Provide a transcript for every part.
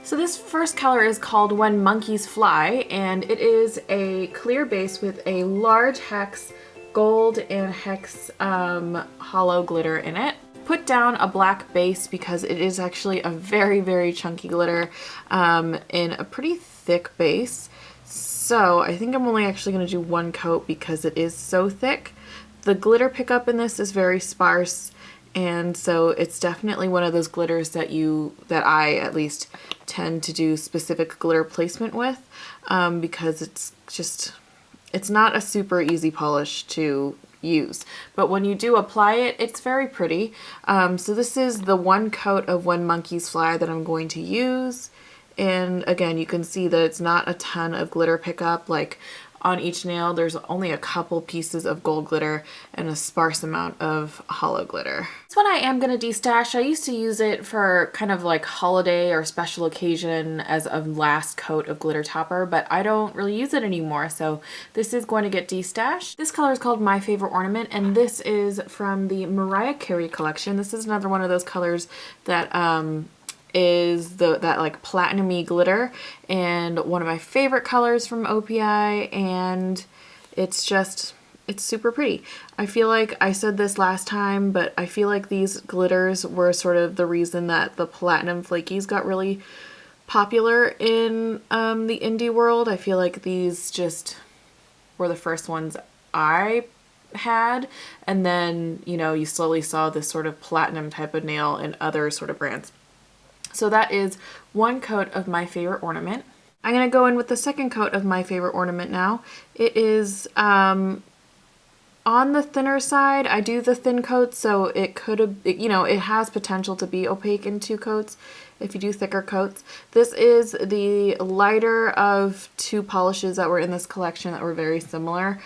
So this first color is called When Monkeys Fly, and it is a clear base with a large hex gold and hex hollow glitter in it. Put down a black base because it is actually a very chunky glitter in a pretty thick base. So I think I'm only actually going to do one coat because it is so thick. The glitter pickup in this is very sparse, and so it's definitely one of those glitters that I at least tend to do specific glitter placement with because it's not a super easy polish to use, but when you do apply it, it's very pretty. So this is the one coat of When Monkeys Fly that I'm going to use, and again, you can see that it's not a ton of glitter pickup. Like on each nail, there's only a couple pieces of gold glitter and a sparse amount of hollow glitter. This one I am going to destash. I used to use it for kind of like holiday or special occasion as a last coat of glitter topper, but I don't really use it anymore, so this is going to get destashed. This color is called My Favorite Ornament, and this is from the Mariah Carey collection. This is another one of those colors that is that like platinum-y glitter, and one of my favorite colors from OPI, and it's super pretty. I feel like I said this last time, but I feel like these glitters were sort of the reason that the platinum flakies got really popular in the indie world. I feel like these just were the first ones I had, and then, you know, you slowly saw this sort of platinum type of nail in other sort of brands. So that is one coat of My Favorite Ornament. I'm going to go in with the second coat of My Favorite Ornament now. It is on the thinner side. I do the thin coats, so it could have, you know, it has potential to be opaque in two coats if you do thicker coats. This is the lighter of two polishes that were in this collection that were very similar.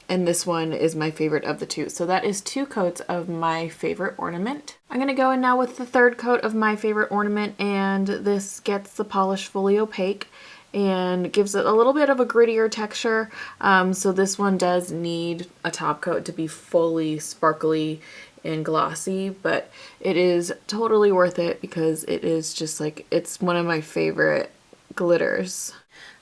And this one is my favorite of the two. So that is two coats of My Favorite Ornament. I'm going to go in now with the third coat of My Favorite Ornament, and this gets the polish fully opaque and gives it a little bit of a grittier texture. So this one does need a top coat to be fully sparkly and glossy, but it is totally worth it because it is just like, it's one of my favorite glitters.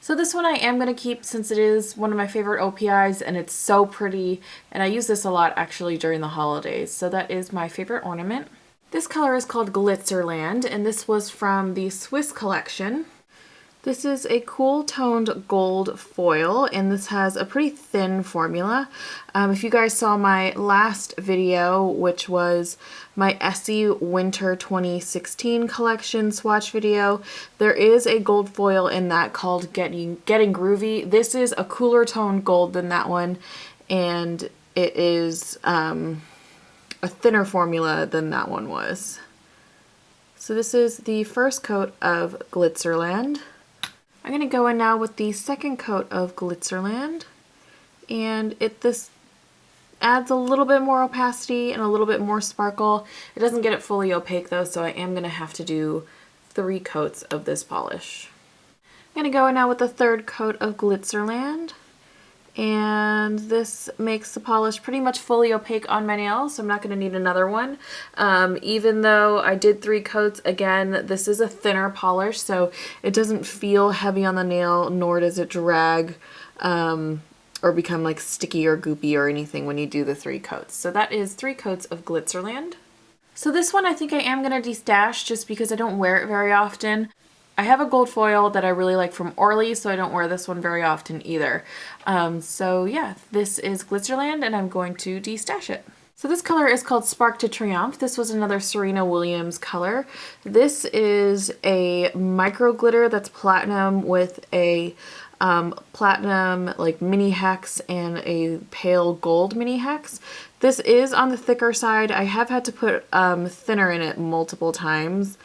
So this one I am going to keep since it is one of my favorite OPIs and it's so pretty, and I use this a lot actually during the holidays. So that is My Favorite Ornament. This color is called Glitzerland, and this was from the Swiss collection. This is a cool toned gold foil, and this has a pretty thin formula. If you guys saw my last video, which was my Essie Winter 2016 collection swatch video, there is a gold foil in that called Getting Groovy. This is a cooler toned gold than that one, and it is a thinner formula than that one was. So this is the first coat of Glitzerland. I'm going to go in now with the second coat of Glitzerland, and this adds a little bit more opacity and a little bit more sparkle. It doesn't get it fully opaque though, so I am going to have to do 3 coats of this polish. I'm going to go in now with the third coat of Glitzerland, and this makes the polish pretty much fully opaque on my nails, so I'm not going to need another one. Even though I did 3 coats, again, this is a thinner polish, so it doesn't feel heavy on the nail, nor does it drag or become like sticky or goopy or anything when you do the 3 coats. So that is 3 coats of Glitzerland. So this one I think I am going to destash just because I don't wear it very often. I have a gold foil that I really like from Orly, so I don't wear this one very often either. So yeah, this is Glitzerland, and I'm going to destash it. So this color is called Spark de Triomphe. This was another Serena Williams color. This is a micro glitter that's platinum with a platinum like mini hex and a pale gold mini hex. This is on the thicker side. I have had to put thinner in it multiple times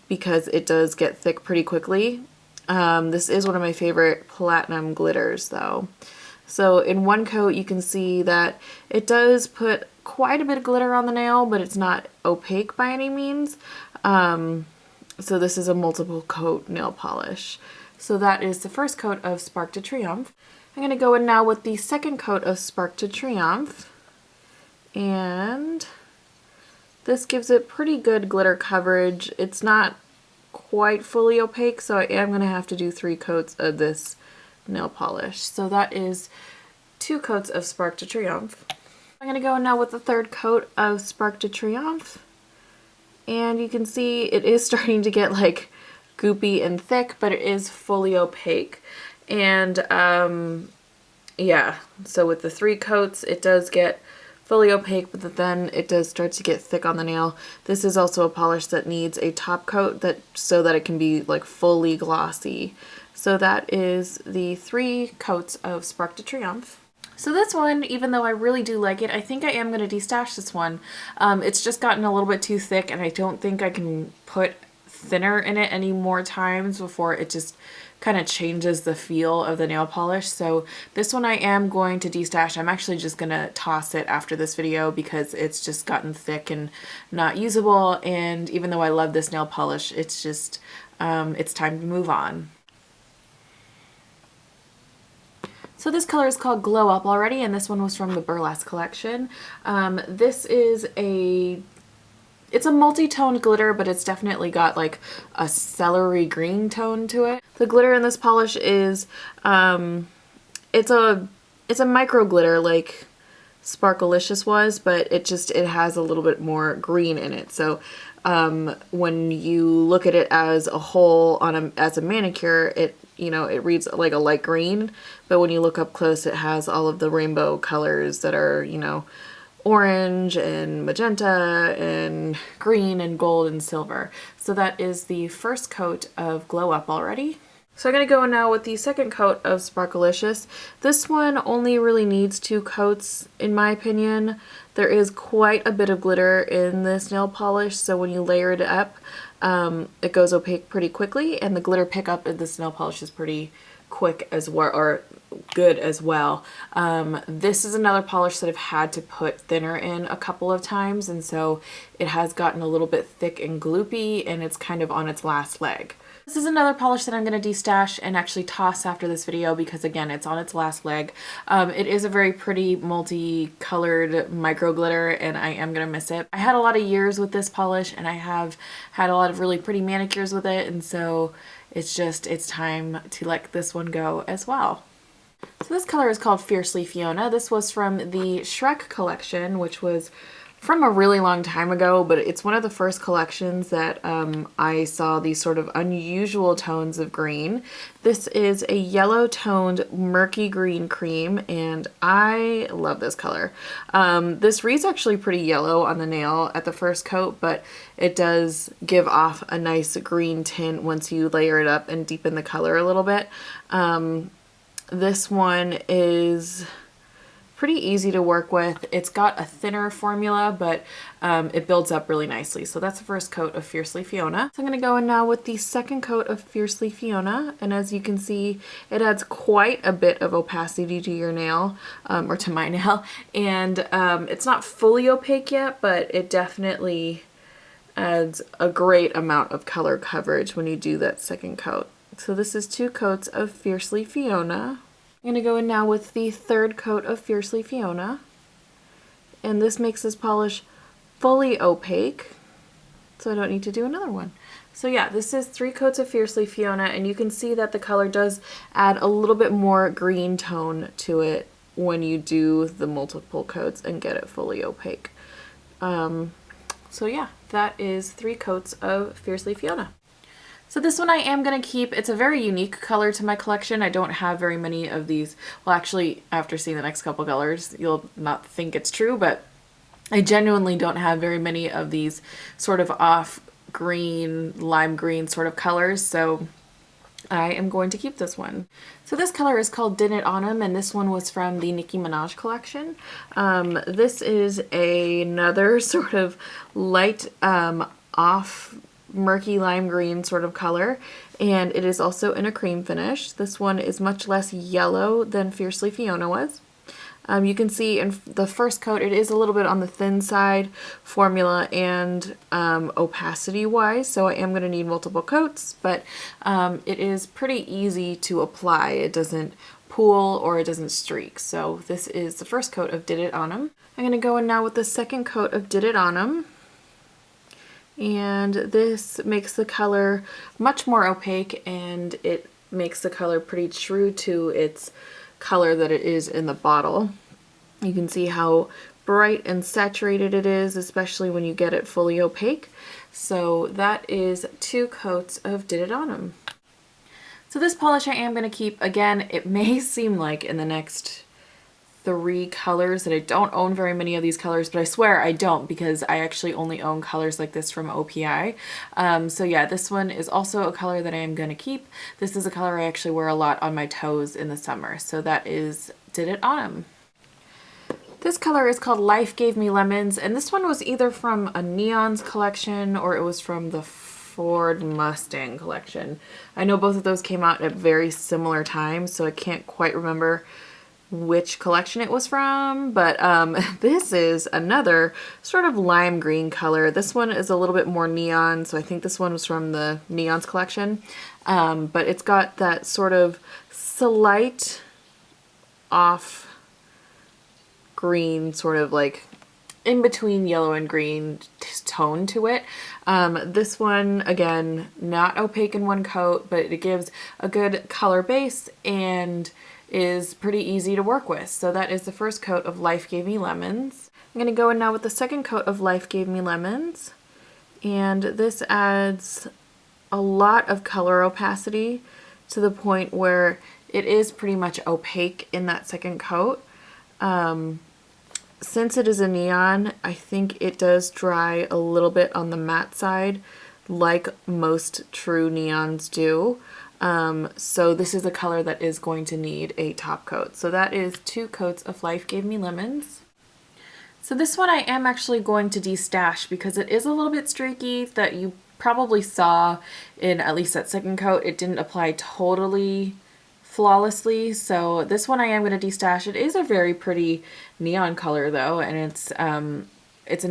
because it does get thick pretty quickly. This is one of my favorite platinum glitters though. So in one coat you can see that it does put quite a bit of glitter on the nail, but it's not opaque by any means. So this is a multiple coat nail polish. So that is the first coat of Spark de Triomphe. I'm going to go in now with the second coat of Spark de Triomphe, and this gives it pretty good glitter coverage. It's not quite fully opaque, so I am going to have to do 3 coats of this nail polish. So that is 2 coats of Spark de Triomphe. I'm going to go now with the 3rd coat of Spark de Triomphe. And you can see it is starting to get like goopy and thick, but it is fully opaque. And yeah, so with the 3 coats, it does get fully opaque, but then it does start to get thick on the nail. This is also a polish that needs a top coat so that it can be like fully glossy. So that is the 3 coats of Spark de Triomphe. So this one, even though I really do like it, I think I am going to destash this one. It's just gotten a little bit too thick, and I don't think I can put thinner in it any more times before it just kind of changes the feel of the nail polish. So this one I am going to destash. I'm actually just going to toss it after this video because it's just gotten thick and not usable. And even though I love this nail polish, it's just, it's time to move on. So this color is called Glow Up Already, and this one was from the Burlesque collection. This is it's a multi-toned glitter, but it's definitely got like a celery green tone to it. The glitter in this polish is, it's a micro glitter like Sparkalicious was, but it has a little bit more green in it. So when you look at it as a whole as a manicure, it reads like a light green, but when you look up close, it has all of the rainbow colors that are, orange and magenta and green and gold and silver. So that is the 1st coat of Glow Up Already. So I'm going to go now with the 2nd coat of Sparkalicious. This one only really needs 2 coats in my opinion. There is quite a bit of glitter in this nail polish, so when you layer it up, it goes opaque pretty quickly, and the glitter pickup in this nail polish is pretty quick as well, or good as well. This is another polish that I've had to put thinner in a couple of times, and so it has gotten a little bit thick and gloopy, and it's kind of on its last leg. This is another polish that I'm going to destash and actually toss after this video because, again, it's on its last leg. It is a very pretty multi-colored micro glitter, and I am going to miss it. I had a lot of years with this polish, and I have had a lot of really pretty manicures with it, and so it's time to let this one go as well. So this color is called Fiercely Fiona. This was from the Shrek collection, which was from a really long time ago, but it's one of the first collections that I saw these sort of unusual tones of green. This is a yellow toned murky green cream, and I love this color. This reads actually pretty yellow on the nail at the 1st coat, but it does give off a nice green tint once you layer it up and deepen the color a little bit. This one is pretty easy to work with. It's got a thinner formula, but it builds up really nicely. So that's the 1st coat of Fiercely Fiona. So I'm going to go in now with the 2nd coat of Fiercely Fiona, and as you can see, it adds quite a bit of opacity to your nail, or to my nail, and it's not fully opaque yet, but it definitely adds a great amount of color coverage when you do that 2nd coat. So this is 2 coats of Fiercely Fiona. I'm going to go in now with the 3rd coat of Fiercely Fiona, and this makes this polish fully opaque, so I don't need to do another one. So yeah, this is 3 coats of Fiercely Fiona, and you can see that the color does add a little bit more green tone to it when you do the multiple coats and get it fully opaque. So yeah, that is 3 coats of Fiercely Fiona. So this one I am going to keep. It's a very unique color to my collection. I don't have very many of these. Well, actually, after seeing the next couple colors, you'll not think it's true, but I genuinely don't have very many of these sort of off green, lime green sort of colors, so I am going to keep this one. So this color is called Dinna Dhanam, and this one was from the Nicki Minaj collection. This is another sort of light off murky lime green sort of color, and it is also in a cream finish. This one is much less yellow than Fiercely Fiona was. You can see in the 1st coat it is a little bit on the thin side formula and opacity wise, so I am going to need multiple coats, but it is pretty easy to apply. It doesn't pool or it doesn't streak. So this is the 1st coat of Dinna Dhanam. I'm going to go in now with the 2nd coat of Dinna Dhanam. And this makes the color much more opaque, and it makes the color pretty true to its color that it is in the bottle. You can see how bright and saturated it is, especially when you get it fully opaque. So that is 2 coats of Dinna Dhanam. So this polish I am going to keep. Again, it may seem like in the next 3 colors that I don't own very many of these colors, but I swear I don't, because I actually only own colors like this from OPI. So yeah, this one is also a color that I am going to keep. This is a color I actually wear a lot on my toes in the summer. So that is Dinna Dhanam. This color is called Life Gave Me Lemons, and this one was either from a Neons collection or it was from the Ford Mustang collection. I know both of those came out at very similar times, so I can't quite remember which collection it was from, but this is another sort of lime green color. This one is a little bit more neon, so I think this one was from the Neons collection, but it's got that sort of slight off green, sort of like in between yellow and green tone to it. This one, again, not opaque in one coat, but it gives a good color base and is pretty easy to work with. So that is the first coat of Life Gave Me Lemons. I'm going to go in now with the second coat of Life Gave Me Lemons, and this adds a lot of color opacity to the point where it is pretty much opaque in that second coat. Since it is a neon, I think it does dry a little bit on the matte side, like most true neons do. So this is a color that is going to need a top coat. So that is 2 coats of Life Gave Me Lemons. So this one I am actually going to destash because it is a little bit streaky that you probably saw in at least that second coat. It didn't apply totally flawlessly, so this one I am going to destash. It is a very pretty neon color though, and it's an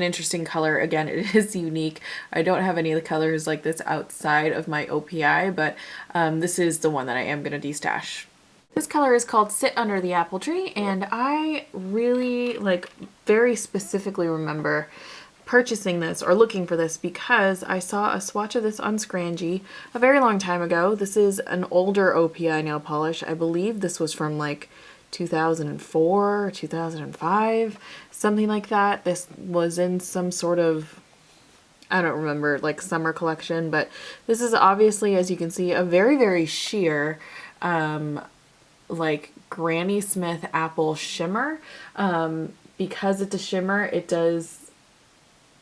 interesting color. Again, it is unique. I don't have any of the colors like this outside of my OPI, but this is the one that I am going to destash. This color is called Sit Under the Apple Tree, and I really very specifically remember purchasing this or looking for this because I saw a swatch of this on Scrangy a very long time ago. This is an older OPI nail polish. I believe this was from like 2004 or 2005, something like that. This was in some sort of, I don't remember, like summer collection, but this is obviously, as you can see, a very, very sheer, like Granny Smith apple shimmer. Because it's a shimmer, it does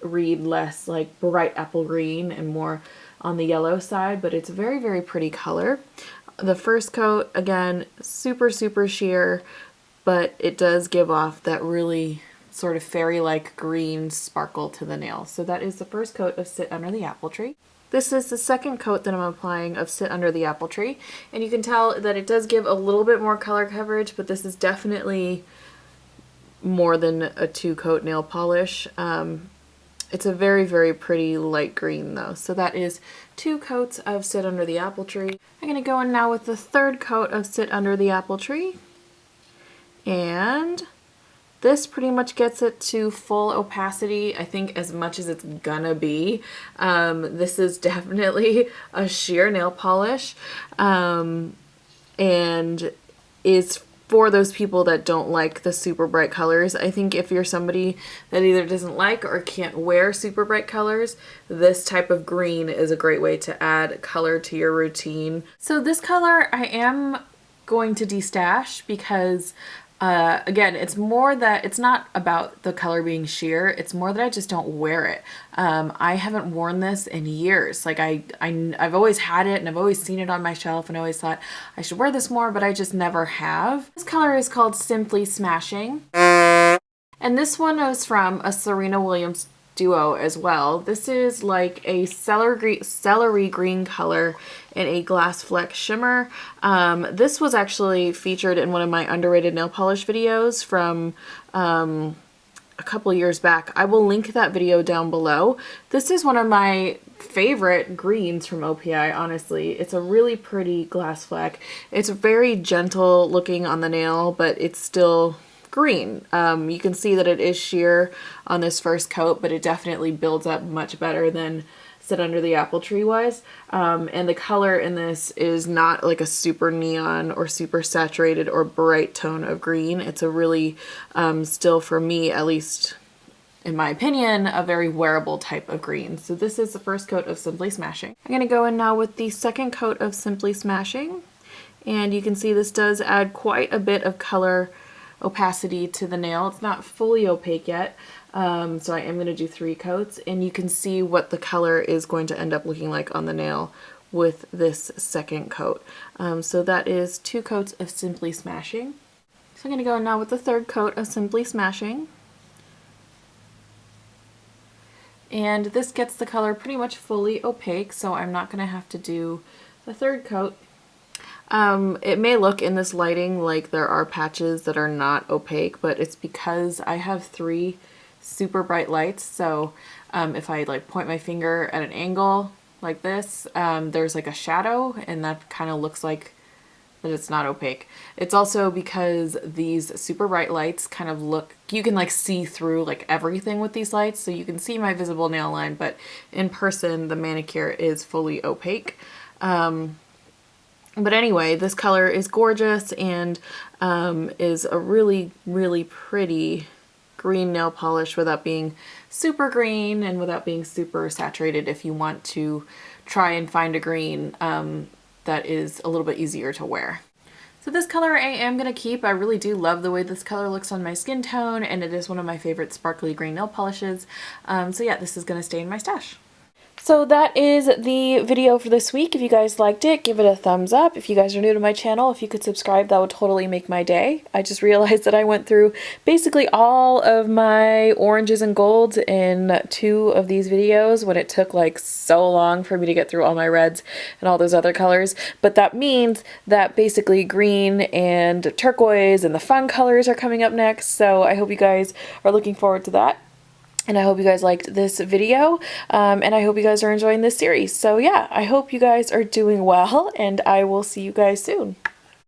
read less like bright apple green and more on the yellow side, but it's a very, very pretty color. The first coat, again, super, super sheer, but it does give off that really sort of fairy-like green sparkle to the nail. So that is the first coat of Sit Under the Apple Tree. This is the second coat that I'm applying of Sit Under the Apple Tree, and you can tell that it does give a little bit more color coverage, but this is definitely more than a 2-coat nail polish. It's a very, very pretty light green though. So that is 2 coats of Sit Under the Apple Tree. I'm going to go in now with the third coat of Sit Under the Apple Tree. And this pretty much gets it to full opacity, I think, as much as it's gonna be. This is definitely a sheer nail polish, and is for those people that don't like the super bright colors. I think if you're somebody that either doesn't like or can't wear super bright colors, this type of green is a great way to add color to your routine. So this color I am going to destash because again, it's more that it's not about the color being sheer, it's more that I just don't wear it. I haven't worn this in years. Like I've always had it and I've always seen it on my shelf and I always thought I should wear this more, but I just never have. This color is called Simply Smashing. And this one is from a Serena Williams duo as well. This is like a celery green color in a glass fleck shimmer. This was actually featured in one of my underrated nail polish videos from a couple years back. I will link that video down below. This is one of my favorite greens from OPI, honestly. It's a really pretty glass fleck. It's very gentle looking on the nail, but it's still green. You can see that it is sheer on this first coat, but it definitely builds up much better than Sit Under the Apple Tree was. And the color in this is not like a super neon or super saturated or bright tone of green. It's a really, still for me at least, in my opinion, a very wearable type of green. So this is the first coat of Simply Smashing. I'm going to go in now with the second coat of Simply Smashing. And you can see this does add quite a bit of color opacity to the nail. It's not fully opaque yet, so I am going to do 3 coats, and you can see what the color is going to end up looking like on the nail with this second coat. So that is 2 coats of Simply Smashing. So I'm going to go now with the third coat of Simply Smashing. And this gets the color pretty much fully opaque, so I'm not going to have to do the third coat. It may look in this lighting like there are patches that are not opaque, but it's because I have 3 super bright lights. So if I like point my finger at an angle like this, there's like a shadow, and that kind of looks like that it's not opaque. It's also because these super bright lights kind of look, you can like see through like everything with these lights, so you can see my visible nail line, but in person the manicure is fully opaque. But anyway, this color is gorgeous and is a really, really pretty green nail polish without being super green and without being super saturated if you want to try and find a green that is a little bit easier to wear. So this color I am going to keep. I really do love the way this color looks on my skin tone, and it is one of my favorite sparkly green nail polishes. So yeah, this is going to stay in my stash. So that is the video for this week. If you guys liked it, give it a thumbs up. If you guys are new to my channel, if you could subscribe, that would totally make my day. I just realized that I went through basically all of my oranges and golds in 2 of these videos when it took like so long for me to get through all my reds and all those other colors. But that means that basically green and turquoise and the fun colors are coming up next. So I hope you guys are looking forward to that. And I hope you guys liked this video, and I hope you guys are enjoying this series. So yeah, I hope you guys are doing well, and I will see you guys soon.